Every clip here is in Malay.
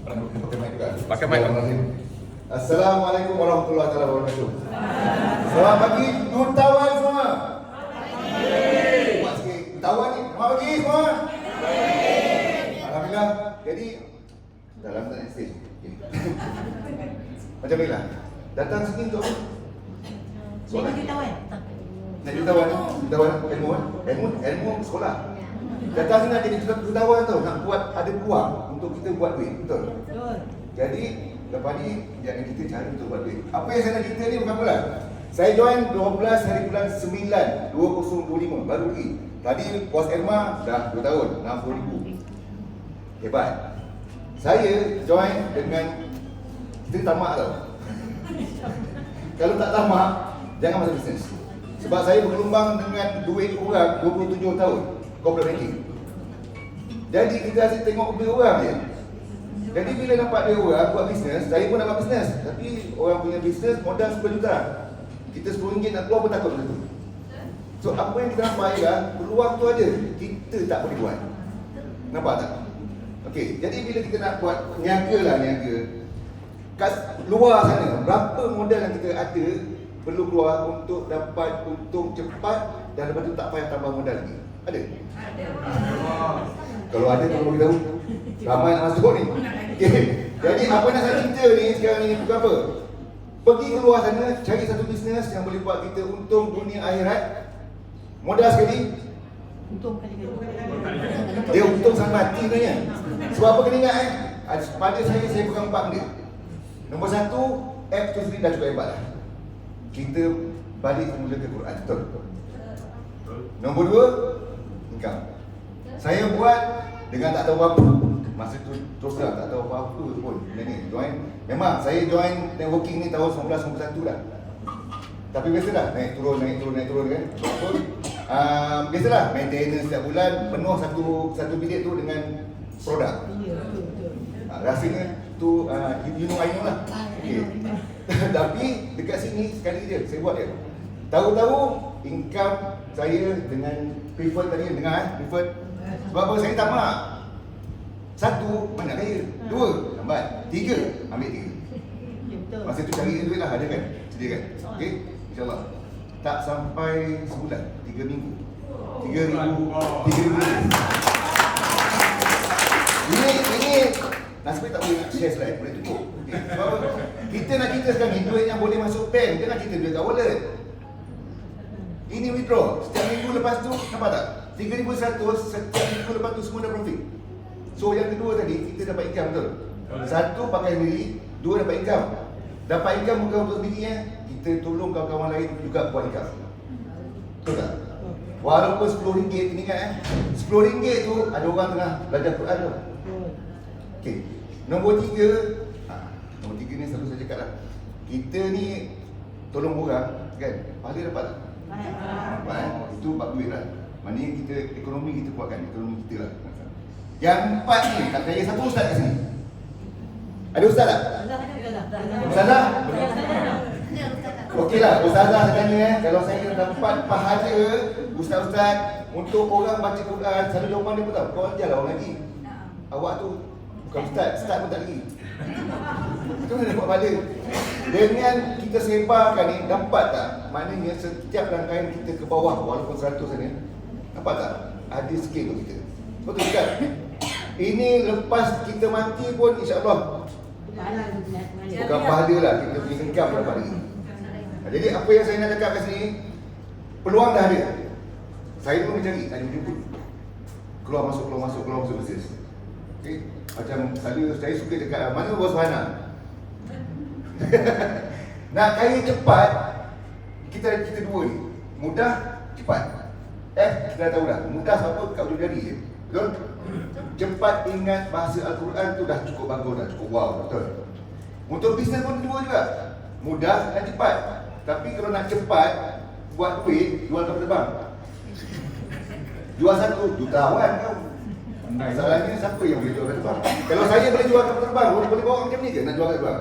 Pakai mic juga. Pakai mic. Assalamualaikum warahmatullahi wabarakatuh. Selamat pagi jutawan semua. Buat sikit jutawan ni. Selamat pagi semua. Alhamdulillah. Jadi dalam tak nak stage. Okay. Macam ni lah. Datang sini untuk apa? Jadi jutawan. Nak jutawan ilmu sekolah. Datang sini nak jadi jutawan tau, nak buat ada peluang untuk kita buat duit, betul? Betul. Jadi lepas ni jangan kita cari untuk buat duit. Apa yang saya nak cerita ni bukan apalah. Saya join 12 hari bulan 9 2025 baru lagi. Tadi Pos Erma dah 2 tahun 60,000. Hebat. Saya join dengan kita tamak tau. Kalau tak tamak jangan masuk bisnes. Sebab saya bergelombang dengan duit orang 27 tahun corporate banking. Jadi kita asyik tengok duit orang je. Jadi bila nampak dia orang buat bisnes, saya pun nak buat bisnes. Tapi orang punya bisnes modal 10 juta. Kita RM10 nak keluar pun takut benda tu. So apa yang kita nampak ialah peluang tu ada, kita tak boleh buat. Nampak tak? Okey, jadi bila kita nak buat niaga lah, niaga kat luar sana, berapa modal yang kita ada perlu keluar untuk dapat untung cepat dan lepas tu tak payah tambah modal lagi? Ada? Ada. Kalau ada tolong beritahu. Ramai nak masuk ni. Okay. Jadi apa nak saya cerita ni sekarang ni bukan apa. Pergi keluar sana, cari satu bisnes yang boleh buat kita untung dunia akhirat. Modal sekali, Untung kali-kali. dia untung sampai mati sebenarnya. Sebab apa kena ingat pada saya pegang 4 benda. Nombor 1, app tu sendiri dah cukup hebat lah. Kita balik semula ke Quran, betul? Nombor 2, income. Saya buat dengan tak tahu apa. Masa tu terus terang tak tahu apa-apa pun. Join. Memang saya join networking ni tahun 1991 dah. Tapi biasalah naik turun kan. Betul. Biasalah maintenance setiap bulan penuh satu bilik tu dengan produk. Ya, betul. Rasanya tu you know I know lah. Okay. Tapi dekat sini sekali je saya buat dia. Tahu-tahu income saya dengan preferred tadi dengar preferred. Sebab apa saya tamak. 1, mana kaya. 2, lambat. 3, ambil 3. Ya, betul. Masa tu cari duit lah, ada kan? Sedia kan? Okey, insyaAllah. Tak sampai sebulan, 3 minggu. 3,000. Ini nasib tak boleh nak share slide, boleh tutup. Okay. Sebab apa? Kita nak cerita sekarang ni, duit yang boleh masuk bank, jangan kita duit kat wallet. Ini withdraw, setiap minggu lepas tu, nampak tak? 3,100, setiap minggu lepas tu semua dah profit. So yang kedua tadi, kita dapat income, betul? 1, pakai sendiri. 2, dapat income. Dapat income bukan untuk sendiri kita tolong kawan-kawan lain juga buat income. Betul tak? Walaupun RM10, ingat RM10 tu ada orang tengah belajar Quran tu. Okey. Nombor 3, nombor 3 ni selalu saya cakap lah. Kita ni tolong orang kan, pahala dapat tak? Dapat itu bab duit lah. Maknanya kita, ekonomi kita buatkan, ekonomi kita lah. Yang 4 ni, tak kaya satu ustaz kat sini. Ada ustaz tak? Ustazah? Okeylah, ustazah saya tanya kalau saya dapat pahala ustaz-ustaz untuk orang baca Quran, selalu jawapan dia apa tahu? Kau ajarlah orang lagi. Awak tu bukan ustaz pun tak lagi. Itu mana dapat pahala? Dengan kita sebarkan ni, dapat tak? Maknanya setiap rangkaian kita ke bawah, walaupun 100 sana, dapat tak? Ada skill kita. Betul kan? Ini lepas kita mati pun insya-Allah bukan pahala lah, kita punya income dapat lagi. Jadi apa yang saya nak cakap kat sini, peluang dah ada. Saya pun mencari, tak jumpa. Keluar masuk bisnes. Okay? Macam selalu saya suka cakap, mana bos Hana? Nak kaya cepat, kita dua ni. Mudah, cepat. Kita dah tahu dah, mudah sebab apa? Kat ujung jari je. Betul? Cepat ingat bahasa Al-Quran tu dah cukup bagus, dah cukup wow, betul? Untuk bisnes pun dua juga. Mudah dan cepat. Tapi kalau nak cepat, buat duit, jual kapal terbang. Jual 1 jutawan kau. Masalahnya siapa yang boleh jual kapal terbang? Kalau saya boleh jual kapal terbang, boleh bawa macam ni ke nak jual kapal terbang?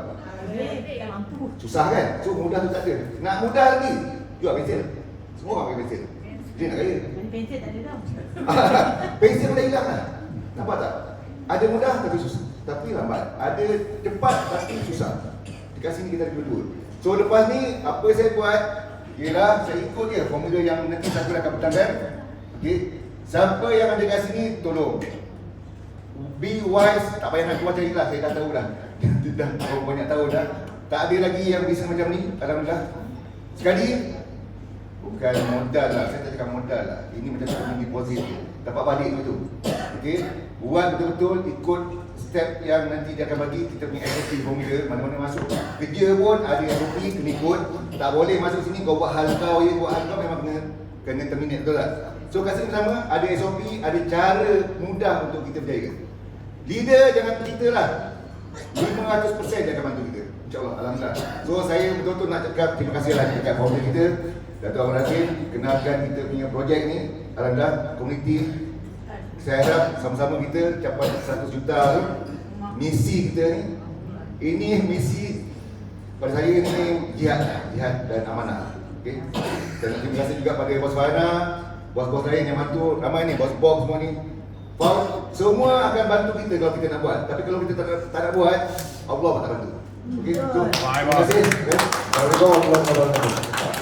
Susah kan? So mudah tu tak ada. Nak mudah lagi, jual pensel. Semua orang pakai pensel. Dia nak kaya. Pensel tak ada tau. Pensel dah hilang lah. Nampak tak? Ada mudah tapi susah. tapi lambat. Ada cepat tapi susah. Dekat sini kita ada dua-dua. So lepas ni apa saya buat ialah saya ikut je formula yang nanti saya akan petangkan. Okey. Siapa yang ada kat sini tolong be wise, tak payah nak keluar cari lah, saya dah tahu dah. Dah tahu banyak tahun dah. Tak ada lagi yang bisa macam ni, alhamdulillah. Sekali bukan modal lah, saya tak cakap modal lah. Ini macam satu deposit, dapat balik betul. Okey, buat betul-betul ikut step yang nanti dia akan bagi kita punya SOP formula, mana-mana masuk kerja pun ada SOP kena ikut. Tak boleh masuk sini kau buat hal kau je, buat hal kau memang kena terminate, betul tak? So kat sini sama ada SOP, ada cara mudah untuk kita berjaya. Leader jangan kita lah, 500% dia akan bantu kita, InsyaAllah, alhamdulillah. So saya betul-betul nak cakap terima kasih lah dekat founder kita Dato' Ahmad Razin, kenalkan kita punya projek ni. Alhamdulillah, komuniti saya harap sama-sama kita capai 100 juta tu. Misi kita ni, ini misi pada saya ni jihad dan amanah. Okay? Dan terima kasih juga pada Bos Farhana, bos-bos lain yang bantu, ramai ni, bos Bob semua ni. Semua akan bantu kita kalau kita nak buat. Tapi kalau kita tak nak buat, Allah tak bantu. Okay? So, terima kasih. Assalamualaikum warahmatullahi wabarakatuh.